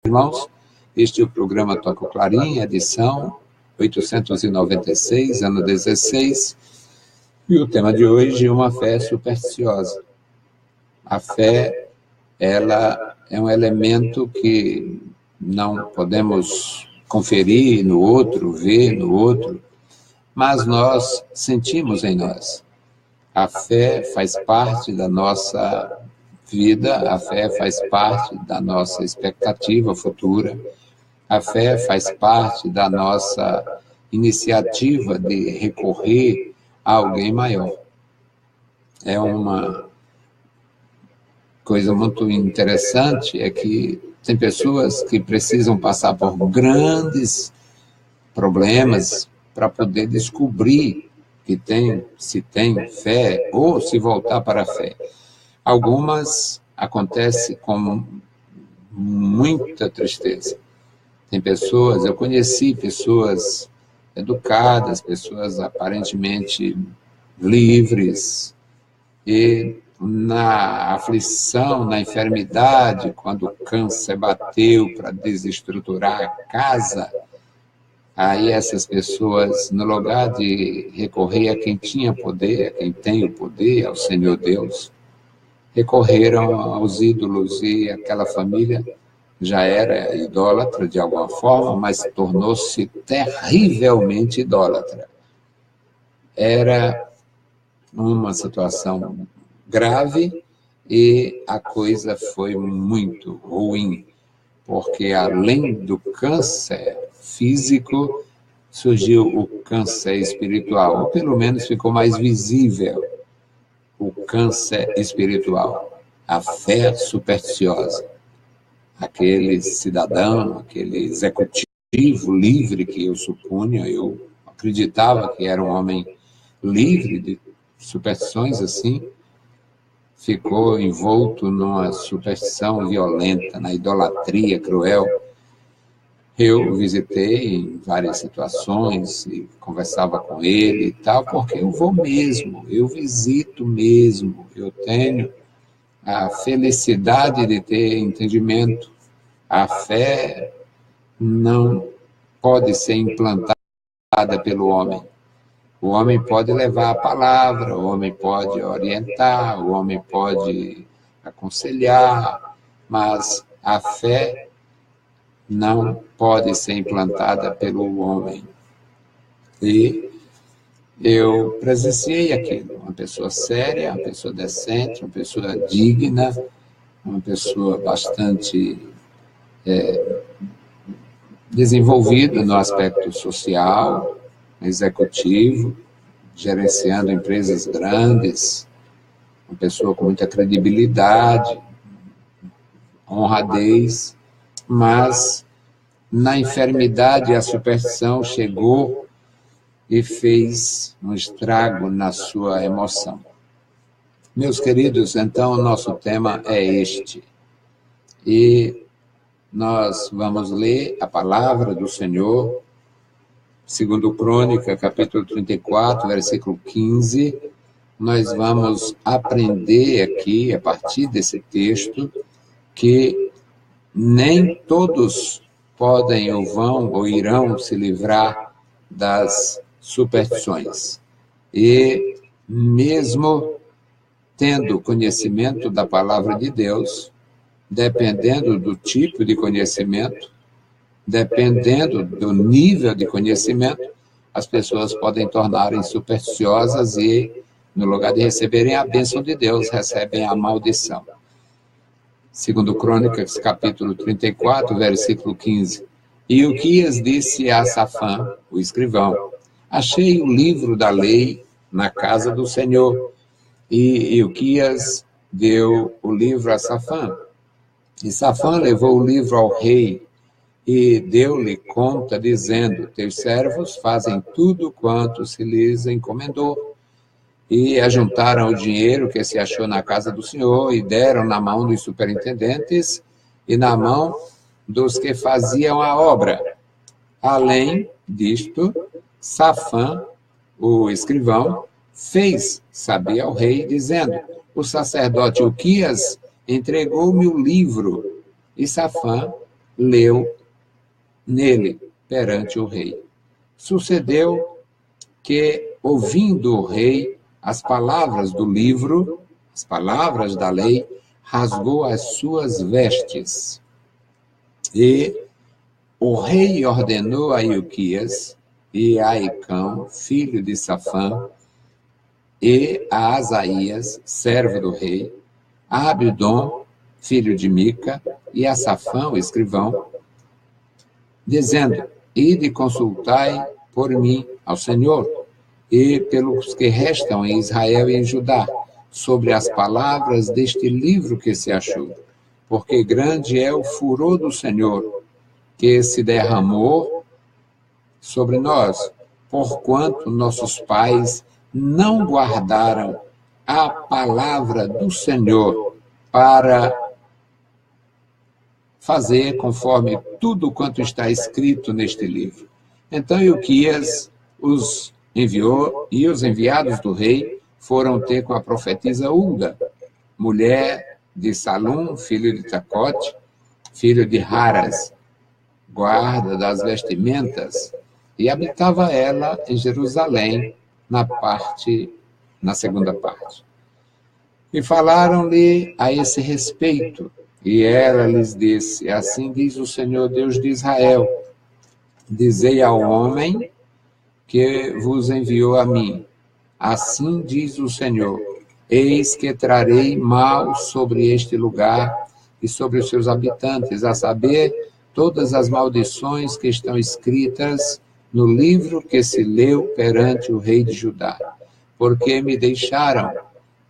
Irmãos, este é o programa Toca o Clarim, edição 896, ano 16, e o tema de hoje é uma fé supersticiosa. A fé, ela é um elemento que não podemos conferir no outro, ver no outro, mas nós sentimos em nós. A fé faz parte da nossa vida, a fé faz parte da nossa expectativa futura, a fé faz parte da nossa iniciativa de recorrer a alguém maior. É uma coisa muito interessante, é que tem pessoas que precisam passar por grandes problemas para poder descobrir que se tem fé ou se voltar para a fé. Algumas acontecem com muita tristeza. Tem pessoas, eu conheci pessoas educadas, pessoas aparentemente livres, e na aflição, na enfermidade, quando o câncer bateu para desestruturar a casa, aí essas pessoas, no lugar de recorrer a quem tinha poder, a quem tem o poder, ao Senhor Deus, recorreram aos ídolos, e aquela família já era idólatra de alguma forma, mas tornou-se terrivelmente idólatra. Era uma situação grave e a coisa foi muito ruim, porque além do câncer físico, surgiu o câncer espiritual, ou pelo menos ficou mais visível o câncer espiritual, a fé supersticiosa. Aquele cidadão, aquele executivo livre que eu supunha, eu acreditava que era um homem livre de superstições assim, ficou envolto numa superstição violenta, na idolatria cruel. Eu visitei em várias situações e conversava com ele e tal, porque eu vou mesmo, eu visito mesmo, eu tenho a felicidade de ter entendimento. A fé não pode ser implantada pelo homem. O homem pode levar a palavra, o homem pode orientar, o homem pode aconselhar, mas a fé não pode ser implantada pelo homem. E eu presenciei aquilo, uma pessoa séria, uma pessoa decente, uma pessoa digna, uma pessoa bastante desenvolvida no aspecto social, executivo, gerenciando empresas grandes, uma pessoa com muita credibilidade, honradez, mas na enfermidade a superstição chegou e fez um estrago na sua emoção. Meus queridos, então o nosso tema é este. E nós vamos ler a palavra do Senhor, segundo Crônica, capítulo 34, versículo 15. Nós vamos aprender aqui, a partir desse texto, que nem todos podem ou vão ou irão se livrar das superstições. E mesmo tendo conhecimento da palavra de Deus, dependendo do tipo de conhecimento, dependendo do nível de conhecimento, as pessoas podem tornarem supersticiosas e, no lugar de receberem a bênção de Deus, recebem a maldição. Segundo Crônicas, capítulo 34, versículo 15. E Ilquias disse a Safã, o escrivão: achei o livro da lei na casa do Senhor. E Ilquias deu o livro a Safã. E Safã levou o livro ao rei e deu-lhe conta, dizendo: teus servos fazem tudo quanto se lhes encomendou. E ajuntaram o dinheiro que se achou na casa do Senhor e deram na mão dos superintendentes e na mão dos que faziam a obra. Além disto, Safã, o escrivão, fez saber ao rei, dizendo: o sacerdote Ilquias entregou-me o livro. E Safã leu nele perante o rei. Sucedeu que, ouvindo o rei as palavras do livro, as palavras da lei, rasgou as suas vestes. E o rei ordenou a Ilquias e a Icão, filho de Safã, e a Asaías, servo do rei, a Abidom, filho de Mica, e a Safã, o escrivão, dizendo: ide consultai por mim ao Senhor e pelos que restam em Israel e em Judá, sobre as palavras deste livro que se achou, porque grande é o furor do Senhor que se derramou sobre nós, porquanto nossos pais não guardaram a palavra do Senhor para fazer conforme tudo quanto está escrito neste livro. Então Ilquias os enviou, e os enviados do rei foram ter com a profetisa Hulda, mulher de Salum, filho de Tacote, filho de Haras, guarda das vestimentas, e habitava ela em Jerusalém, na segunda parte. E falaram-lhe a esse respeito, e ela lhes disse: assim diz o Senhor Deus de Israel, dizei ao homem que vos enviou a mim, assim diz o Senhor, eis que trarei mal sobre este lugar e sobre os seus habitantes, a saber, todas as maldições que estão escritas no livro que se leu perante o rei de Judá, porque me deixaram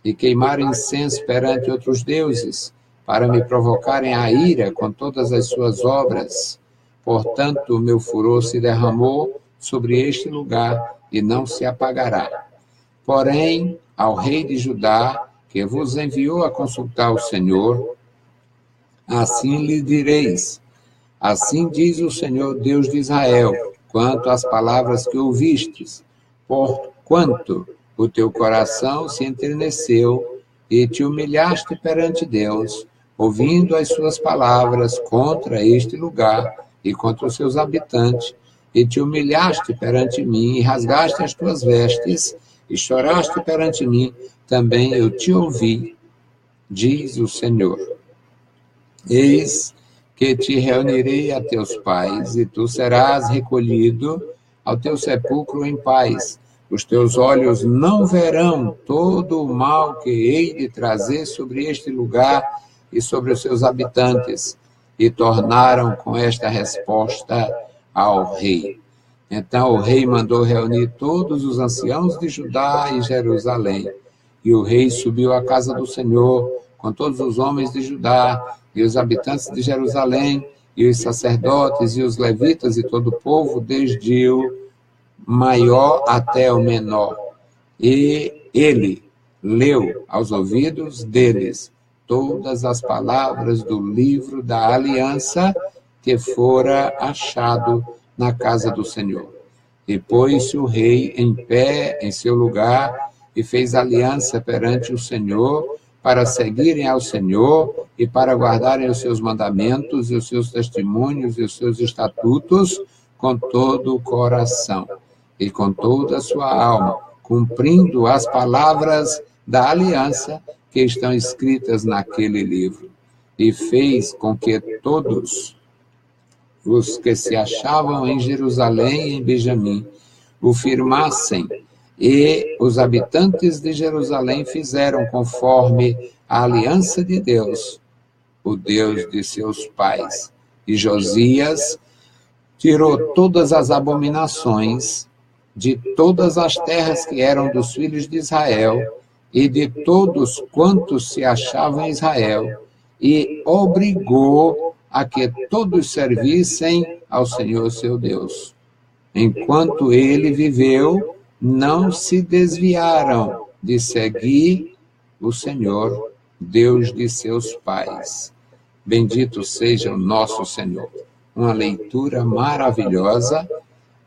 e queimaram incenso perante outros deuses, para me provocarem a ira com todas as suas obras. Portanto, o meu furor se derramou sobre este lugar e não se apagará. Porém, ao rei de Judá, que vos enviou a consultar o Senhor, assim lhe direis: assim diz o Senhor Deus de Israel, quanto às palavras que ouvistes, porquanto o teu coração se enterneceu e te humilhaste perante Deus, ouvindo as suas palavras contra este lugar e contra os seus habitantes, e te humilhaste perante mim, e rasgaste as tuas vestes, e choraste perante mim, também eu te ouvi, diz o Senhor. Eis que te reunirei a teus pais, e tu serás recolhido ao teu sepulcro em paz. Os teus olhos não verão todo o mal que hei de trazer sobre este lugar e sobre os seus habitantes. E tornaram com esta resposta ao rei. Então o rei mandou reunir todos os anciãos de Judá e Jerusalém. E o rei subiu à casa do Senhor com todos os homens de Judá e os habitantes de Jerusalém, e os sacerdotes e os levitas e todo o povo, desde o maior até o menor. E ele leu aos ouvidos deles todas as palavras do livro da aliança que fora achado na casa do Senhor. E pôs-se o rei em pé em seu lugar e fez aliança perante o Senhor, para seguirem ao Senhor e para guardarem os seus mandamentos e os seus testemunhos e os seus estatutos com todo o coração e com toda a sua alma, cumprindo as palavras da aliança que estão escritas naquele livro. E fez com que todos os que se achavam em Jerusalém e em Benjamim o firmassem, e os habitantes de Jerusalém fizeram conforme a aliança de Deus, o Deus de seus pais. E Josias tirou todas as abominações de todas as terras que eram dos filhos de Israel e de todos quantos se achavam em Israel, e obrigou a que todos servissem ao Senhor seu Deus. Enquanto ele viveu, não se desviaram de seguir o Senhor, Deus de seus pais. Bendito seja o nosso Senhor. Uma leitura maravilhosa,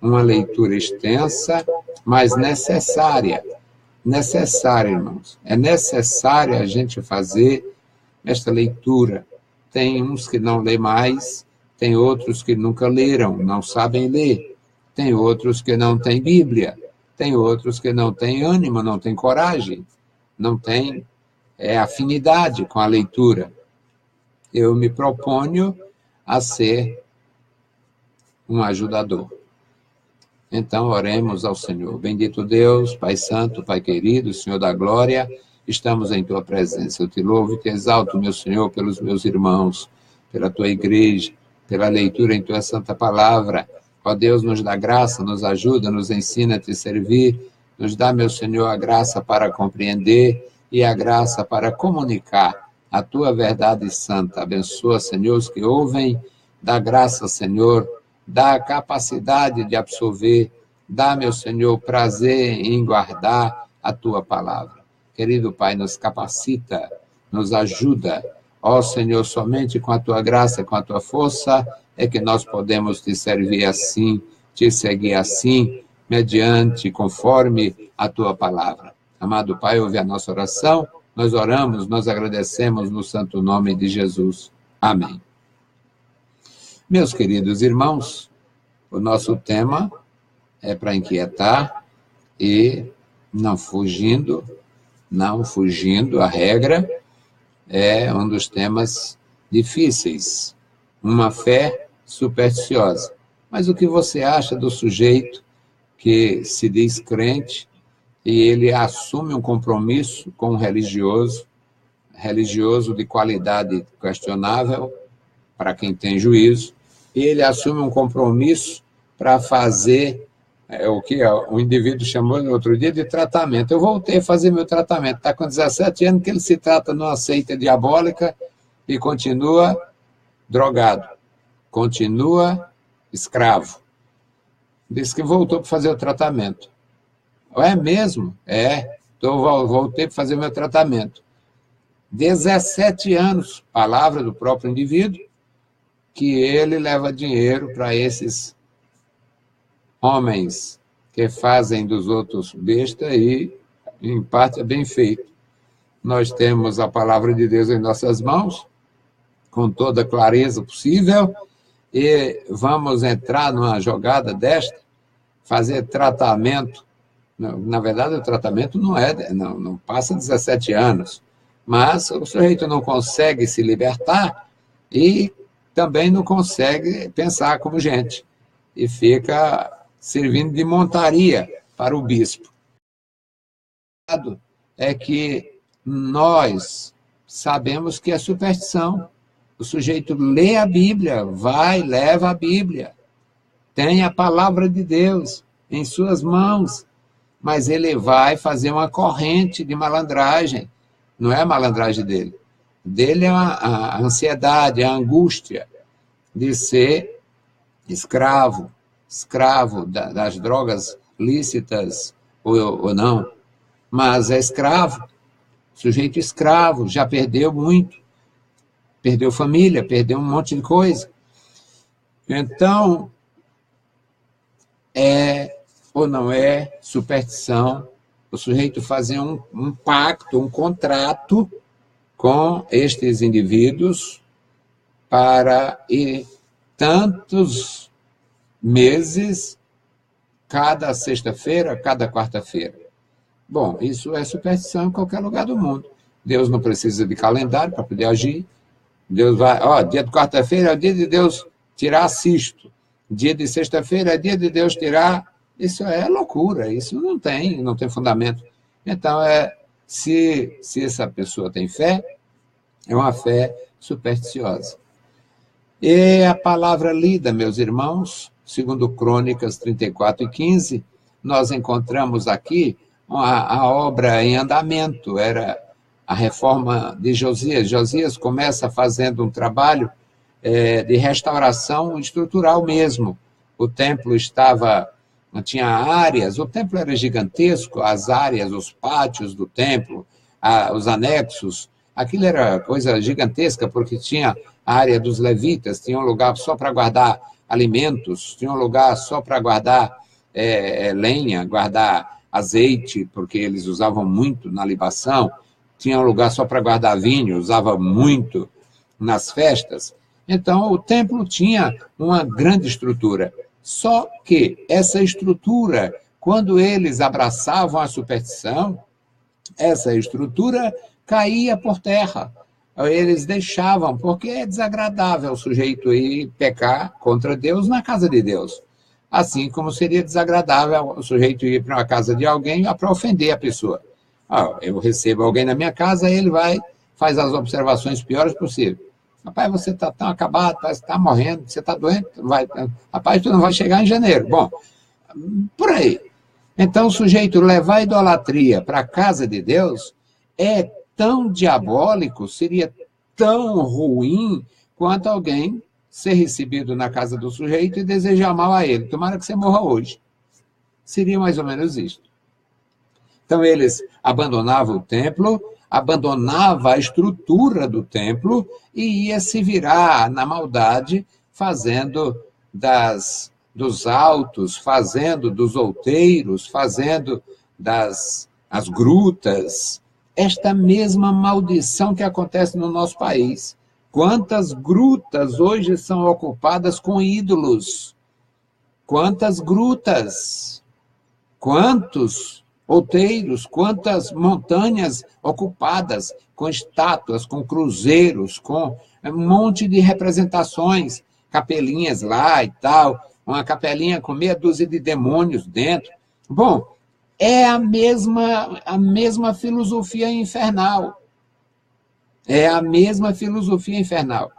uma leitura extensa, mas necessária. Necessária, irmãos. É necessário a gente fazer esta leitura. Tem uns que não lê mais, tem outros que nunca leram, não sabem ler, tem outros que não têm Bíblia, tem outros que não têm ânimo, não têm coragem, não têm afinidade com a leitura. Eu me proponho a ser um ajudador. Então, oremos ao Senhor. Bendito Deus, Pai Santo, Pai querido, Senhor da glória, estamos em Tua presença. Eu te louvo e te exalto, meu Senhor, pelos meus irmãos, pela Tua igreja, pela leitura em Tua santa palavra. Ó Deus, nos dá graça, nos ajuda, nos ensina a Te servir, nos dá, meu Senhor, a graça para compreender e a graça para comunicar a Tua verdade santa. Abençoa, Senhor, os que ouvem, dá graça, Senhor, dá a capacidade de absorver, dá, meu Senhor, prazer em guardar a Tua palavra. Querido Pai, nos capacita, nos ajuda. Ó Senhor, somente com a Tua graça, com a Tua força, é que nós podemos Te servir assim, Te seguir assim, mediante, conforme a Tua palavra. Amado Pai, ouve a nossa oração, nós oramos, nós agradecemos no santo nome de Jesus. Amém. Meus queridos irmãos, o nosso tema é para inquietar e não fugindo, a regra é um dos temas difíceis, uma fé supersticiosa. Mas o que você acha do sujeito que se diz crente e ele assume um compromisso com um religioso de qualidade questionável, para quem tem juízo, e ele assume um compromisso para fazer o que o indivíduo chamou no outro dia de tratamento. Eu voltei a fazer meu tratamento, está com 17 anos que ele se trata numa seita diabólica e continua drogado, continua escravo. Disse que voltou para fazer o tratamento. É mesmo? Voltei para fazer meu tratamento. 17 anos, palavra do próprio indivíduo, que ele leva dinheiro para esses homens que fazem dos outros besta e, em parte, é bem feito. Nós temos a palavra de Deus em nossas mãos, com toda a clareza possível, e vamos entrar numa jogada desta, fazer tratamento. Na verdade, o tratamento não passa 17 anos, mas o sujeito não consegue se libertar e também não consegue pensar como gente, e fica servindo de montaria para o bispo. É que nós sabemos que é superstição. O sujeito lê a Bíblia, leva a Bíblia, tem a palavra de Deus em suas mãos, mas ele vai fazer uma corrente de malandragem. Não é a malandragem dele. Dele é a ansiedade, a angústia de ser escravo das drogas lícitas ou não, mas é escravo, sujeito escravo, já perdeu muito, perdeu família, perdeu um monte de coisa. Então, é ou não é superstição o sujeito fazer um pacto, um contrato com estes indivíduos para ir tantos meses, cada sexta-feira, cada quarta-feira. Bom, isso é superstição em qualquer lugar do mundo. Deus não precisa de calendário para poder agir. Deus vai, dia de quarta-feira é o dia de Deus tirar cisto. Dia de sexta-feira é dia de Deus tirar. Isso é loucura, isso não tem fundamento. Então, se essa pessoa tem fé, é uma fé supersticiosa. E a palavra lida, meus irmãos, segundo Crônicas 34:15, nós encontramos aqui a obra em andamento, era a reforma de Josias. Josias começa fazendo um trabalho de restauração estrutural mesmo. O templo tinha áreas, o templo era gigantesco, as áreas, os pátios do templo, os anexos, aquilo era coisa gigantesca, porque tinha a área dos levitas, tinha um lugar só para guardar alimentos, tinha um lugar só para guardar lenha, guardar azeite, porque eles usavam muito na libação, tinha um lugar só para guardar vinho, usava muito nas festas. Então, o templo tinha uma grande estrutura. Só que essa estrutura, quando eles abraçavam a superstição, essa estrutura caía por terra. Eles deixavam, porque é desagradável o sujeito ir pecar contra Deus na casa de Deus. Assim como seria desagradável o sujeito ir para uma casa de alguém para ofender a pessoa. Eu recebo alguém na minha casa, ele vai, faz as observações piores possíveis. Rapaz, você está tão acabado, parece que está morrendo, você está doente, rapaz, tu não vai chegar em janeiro. Bom, por aí. Então, o sujeito levar a idolatria para a casa de Deus é tão diabólico, seria tão ruim quanto alguém ser recebido na casa do sujeito e desejar mal a ele. Tomara que você morra hoje. Seria mais ou menos isso. Então, eles abandonavam o templo, abandonava a estrutura do templo e ia se virar na maldade, fazendo dos altos, fazendo dos outeiros, fazendo as grutas, esta mesma maldição que acontece no nosso país. Quantas grutas hoje são ocupadas com ídolos? Quantas grutas? Quantos outeiros, quantas montanhas ocupadas com estátuas, com cruzeiros, com um monte de representações, capelinhas lá e tal, uma capelinha com meia dúzia de demônios dentro. Bom, é a mesma filosofia infernal. É a mesma filosofia infernal.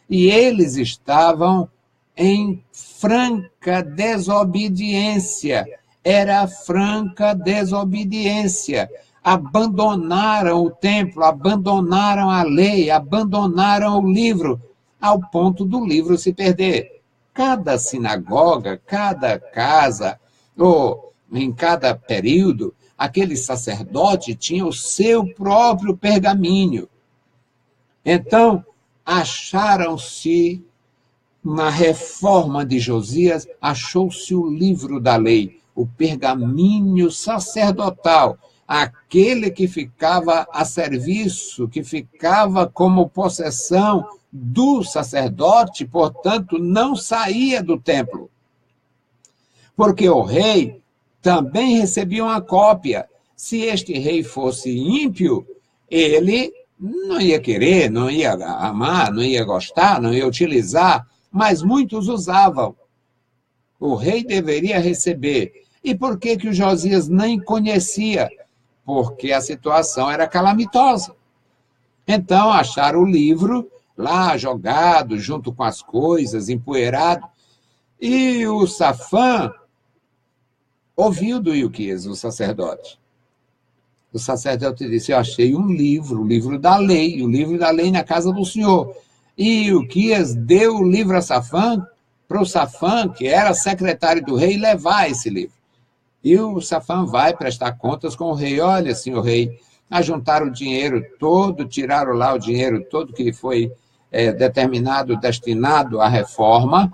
E eles estavam em franca desobediência. Era franca desobediência. Abandonaram o templo, abandonaram a lei, abandonaram o livro, ao ponto do livro se perder. Cada sinagoga, cada casa, ou em cada período, aquele sacerdote tinha o seu próprio pergaminho. Então, acharam-se, na reforma de Josias, achou-se o livro da lei, o pergaminho sacerdotal, aquele que ficava a serviço, que ficava como possessão do sacerdote, portanto, não saía do templo. Porque o rei também recebia uma cópia. Se este rei fosse ímpio, ele não ia querer, não ia amar, não ia gostar, não ia utilizar, mas muitos usavam. O rei deveria receber. E por que o Josias nem conhecia? Porque a situação era calamitosa. Então, acharam o livro lá jogado, junto com as coisas, empoeirado, e o Safã ouviu do Ilquias, o sacerdote. O sacerdote disse, eu achei um livro, o livro da lei na casa do senhor. E Ilquias deu o livro a Safã, para o Safã, que era secretário do rei, levar esse livro. E o Safã vai prestar contas com o rei. Olha, senhor rei, ajuntaram o dinheiro todo, tiraram lá o dinheiro todo que foi determinado, destinado à reforma,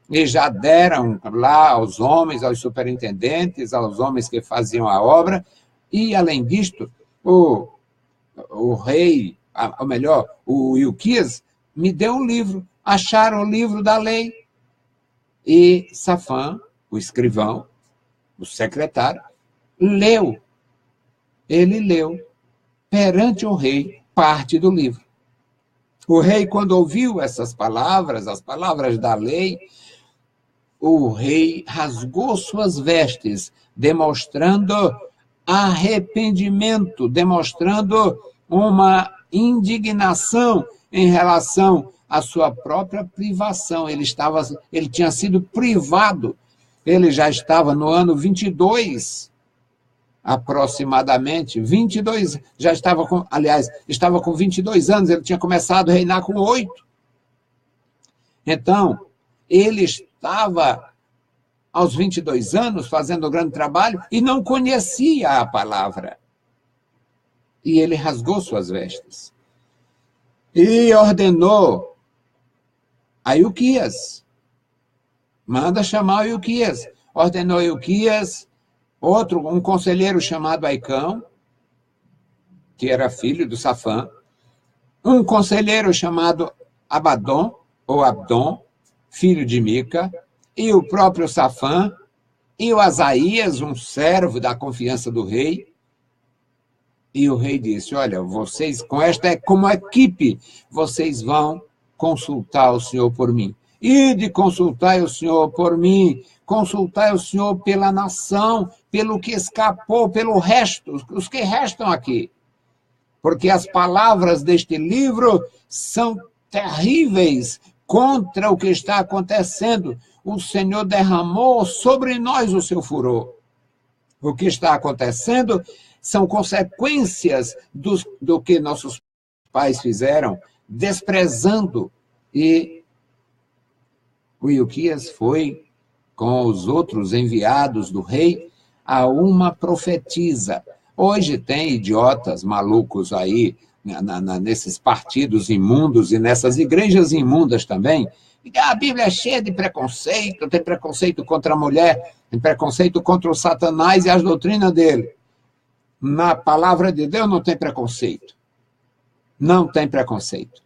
e já deram lá aos homens, aos superintendentes, aos homens que faziam a obra. E, além disto, o rei, ou melhor, o Ilquias, me deu um livro. Acharam o livro da lei. E Safã, o escrivão, o secretário, leu. Ele leu perante o rei parte do livro. O rei, quando ouviu essas palavras, as palavras da lei, o rei rasgou suas vestes, demonstrando arrependimento, demonstrando uma indignação em relação à sua própria privação. Ele tinha sido privado. Ele já estava no ano 22, aproximadamente, 22, já estava estava com 22 anos, ele tinha começado a reinar com 8. Então, ele estava aos 22 anos fazendo um grande trabalho e não conhecia a palavra. E ele rasgou suas vestes. E ordenou a Ilquias, manda chamar o Ilquias. Ordenou Ilquias, um conselheiro chamado Aicão, que era filho do Safã, um conselheiro chamado Abadom, o Abdon, filho de Mica, e o próprio Safã, e o Asaías, um servo da confiança do rei. E o rei disse, olha, vocês, com esta como equipe, vocês vão consultar o Senhor por mim. Ide consultai o Senhor por mim, consultai o Senhor pela nação, pelo que escapou, pelo resto, os que restam aqui. Porque as palavras deste livro são terríveis contra o que está acontecendo. O Senhor derramou sobre nós o seu furor. O que está acontecendo são consequências do que nossos pais fizeram, desprezando. E o Ilquias foi, com os outros enviados do rei, a uma profetisa. Hoje tem idiotas malucos aí, nesses partidos imundos e nessas igrejas imundas também. A Bíblia é cheia de preconceito, tem preconceito contra a mulher, tem preconceito contra o Satanás e as doutrinas dele. Na palavra de Deus não tem preconceito. Não tem preconceito.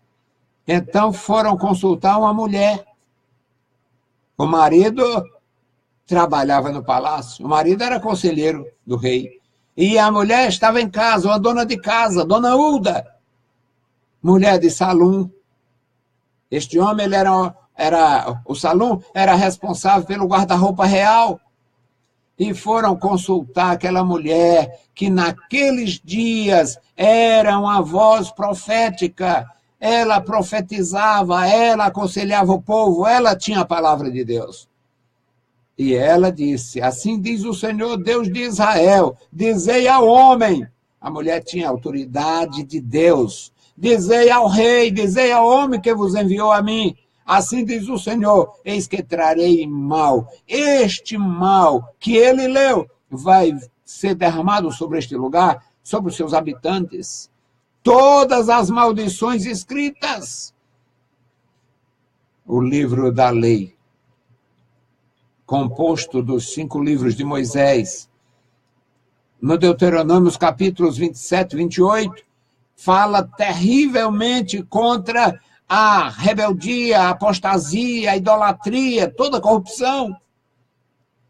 Então foram consultar uma mulher. O marido trabalhava no palácio, o marido era conselheiro do rei. E a mulher estava em casa, uma dona de casa, Dona Hulda, mulher de Salum. Este homem, o Salum era responsável pelo guarda-roupa real. E foram consultar aquela mulher que naqueles dias era uma voz profética. Ela profetizava, ela aconselhava o povo, ela tinha a palavra de Deus. E ela disse, assim diz o Senhor, Deus de Israel, dizei ao homem. A mulher tinha autoridade de Deus. Dizei ao rei, dizei ao homem que vos enviou a mim. Assim diz o Senhor, eis que trarei mal. Este mal que ele leu vai ser derramado sobre este lugar, sobre os seus habitantes. Todas as maldições escritas. O livro da lei, composto dos 5 livros de Moisés, no Deuteronômio, os capítulos 27 e 28, fala terrivelmente contra a rebeldia, a apostasia, a idolatria, toda a corrupção.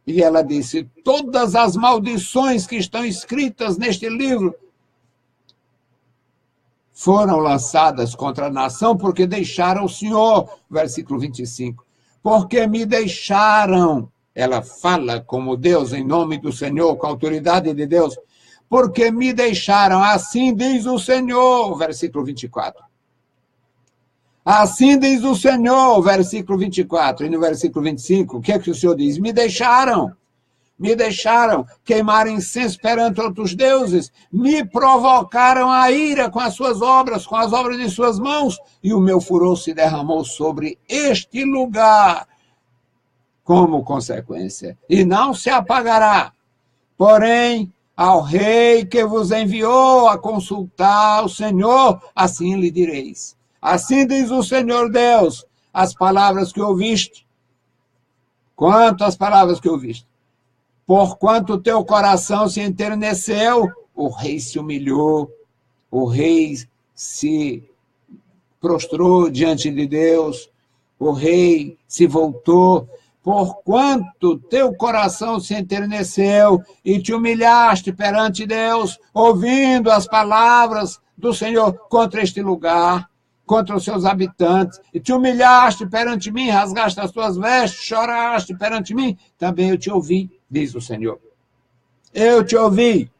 E ela disse, todas as maldições que estão escritas neste livro foram lançadas contra a nação porque deixaram o Senhor, versículo 25. Porque me deixaram, ela fala como Deus, em nome do Senhor, com a autoridade de Deus, porque me deixaram, assim diz o Senhor, versículo 24. Assim diz o Senhor, versículo 24, e no versículo 25, o que é que o Senhor diz? Me deixaram queimar incenso perante outros deuses, me provocaram a ira com as suas obras, com as obras de suas mãos, e o meu furor se derramou sobre este lugar, como consequência, e não se apagará. Porém, ao rei que vos enviou a consultar o Senhor, assim lhe direis. Assim diz o Senhor Deus, as palavras que ouviste. Quanto às palavras que ouviste? Porquanto o teu coração se enterneceu, o rei se humilhou, o rei se prostrou diante de Deus, o rei se voltou. Porquanto teu coração se enterneceu e te humilhaste perante Deus, ouvindo as palavras do Senhor contra este lugar, contra os seus habitantes, e te humilhaste perante mim, rasgaste as tuas vestes, choraste perante mim, também eu te ouvi, diz o Senhor. Eu te ouvi.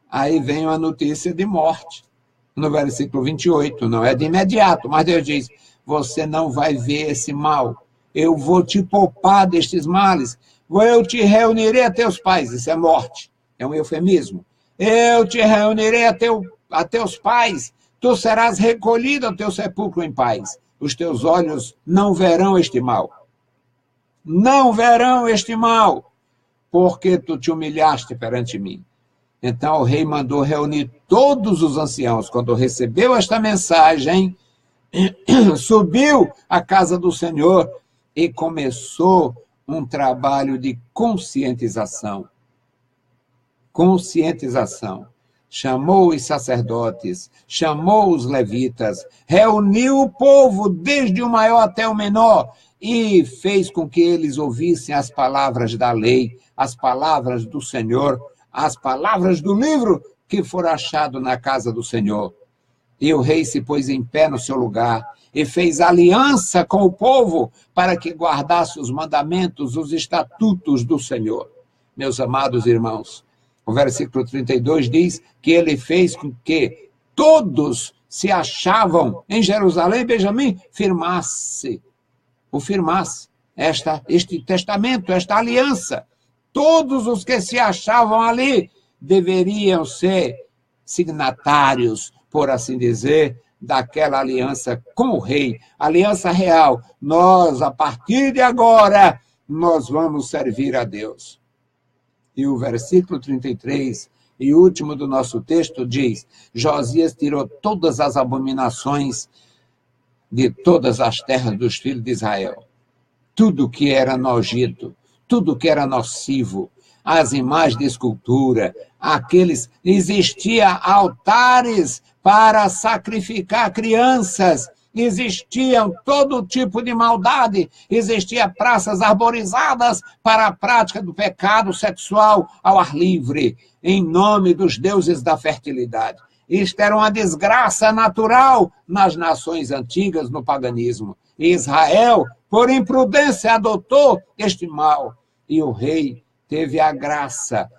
Aí vem uma notícia de morte, no versículo 28, não é de imediato, mas Deus diz, você não vai ver esse mal, eu vou te poupar destes males, eu te reunirei a teus pais, isso é morte, é um eufemismo, eu te reunirei a teus pais, tu serás recolhido ao teu sepulcro em paz, os teus olhos não verão este mal, não verão este mal, porque tu te humilhaste perante mim. Então o rei mandou reunir todos os anciãos, quando recebeu esta mensagem, subiu à casa do Senhor e começou um trabalho de conscientização. Conscientização. chamou os sacerdotes, chamou os levitas, reuniu o povo, desde o maior até o menor, e fez com que eles ouvissem as palavras da lei, as palavras do Senhor, as palavras do livro que for achado na casa do Senhor. E o rei se pôs em pé no seu lugar e fez aliança com o povo para que guardasse os mandamentos, os estatutos do Senhor. Meus amados irmãos, o versículo 32 diz que ele fez com que todos se achavam em Jerusalém e Benjamim firmasse este testamento, esta aliança. Todos os que se achavam ali deveriam ser signatários, por assim dizer, daquela aliança com o rei, aliança real. Nós, a partir de agora, nós vamos servir a Deus. E o versículo 33, e último do nosso texto, diz: Josias tirou todas as abominações de todas as terras dos filhos de Israel. Tudo que era nojento, tudo que era nocivo, as imagens de escultura, existia altares para sacrificar crianças, existiam todo tipo de maldade, existiam praças arborizadas para a prática do pecado sexual ao ar livre, em nome dos deuses da fertilidade. Isto era uma desgraça natural nas nações antigas, no paganismo. E Israel, por imprudência, adotou este mal. E o rei teve a graça.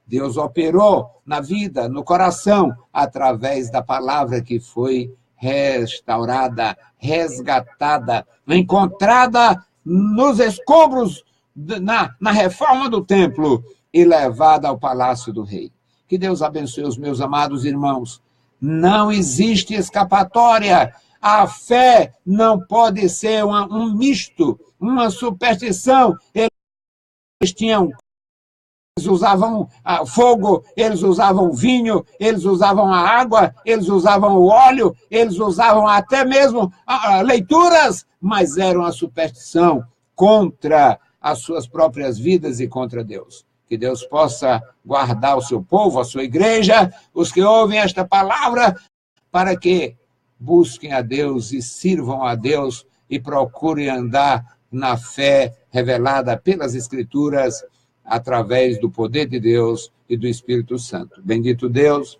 Deus operou na vida, no coração, através da palavra que foi restaurada, resgatada, encontrada nos escombros, na reforma do templo e levada ao palácio do rei. Que Deus abençoe os meus amados irmãos. Não existe escapatória. A fé não pode ser um misto, uma superstição. Eles usavam fogo, eles usavam vinho, eles usavam a água, eles usavam o óleo, eles usavam até mesmo leituras, mas era uma superstição contra as suas próprias vidas e contra Deus. Que Deus possa guardar o seu povo, a sua igreja, os que ouvem esta palavra, para que busquem a Deus e sirvam a Deus e procurem andar na fé revelada pelas Escrituras, através do poder de Deus e do Espírito Santo. Bendito Deus,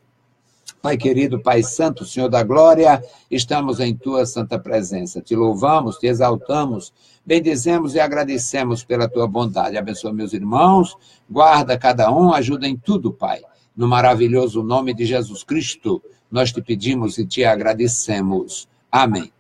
Pai querido, Pai santo, Senhor da glória, estamos em Tua santa presença. Te louvamos, te exaltamos, bendizemos e agradecemos pela Tua bondade. Abençoa meus irmãos, guarda cada um, ajuda em tudo, Pai. No maravilhoso nome de Jesus Cristo, nós te pedimos e te agradecemos. Amém.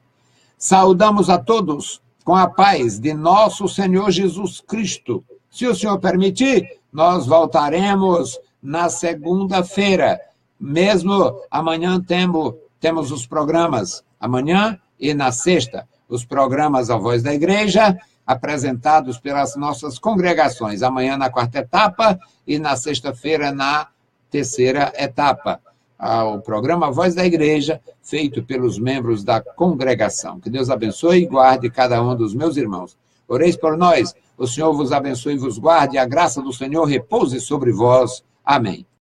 Saudamos a todos com a paz de nosso Senhor Jesus Cristo. Se o Senhor permitir, nós voltaremos na segunda-feira. Mesmo amanhã temos os programas, amanhã e na sexta, os programas A Voz da Igreja, apresentados pelas nossas congregações. Amanhã na quarta etapa e na sexta-feira na terceira etapa. O programa A Voz da Igreja, feito pelos membros da congregação. Que Deus abençoe e guarde cada um dos meus irmãos. Oreis por nós. O Senhor vos abençoe e vos guarde, a graça do Senhor repouse sobre vós. Amém.